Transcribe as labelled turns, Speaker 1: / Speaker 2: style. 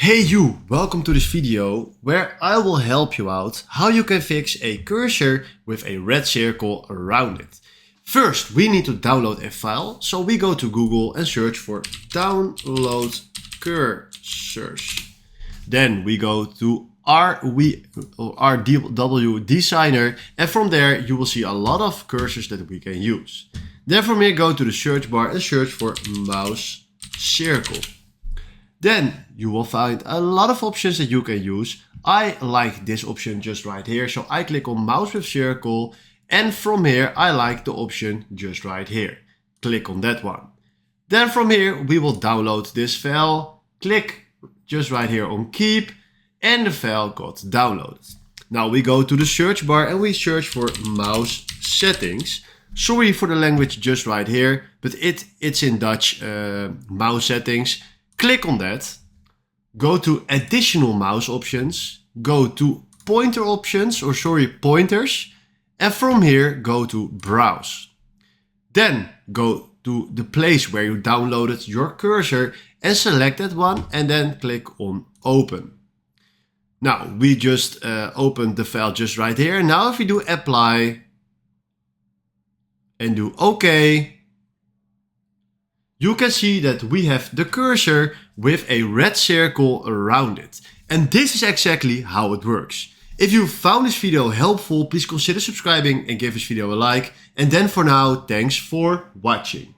Speaker 1: Hey you, welcome to this video where I will help you out how you can fix a cursor with a red circle around it. First, we need to download a file, so we go to Google and search for download cursors. Then we go to RW Designer, and from there you will see a lot of cursors that we can use. Then from here go to the search bar and search for mouse circle. Then you will find a lot of options that you can use. I like this option just right here, so I click on mouse with circle, and from here I like the option just right here. Click on that one. Then from here we will download this file, click just right here on keep, and the file got downloaded. Now we go to the search bar and we search for mouse settings. Sorry for the language just right here, but it's in Dutch, mouse settings. Click on that, go to additional mouse options, go to pointers, and from here go to browse. Then go to the place where you downloaded your cursor and select that one and then click on open. Now we just opened the file just right here. Now if we do apply and do OK, you can see that we have the cursor with a red circle around it. And this is exactly how it works. If you found this video helpful, please consider subscribing and give this video a like. And then for now, thanks for watching.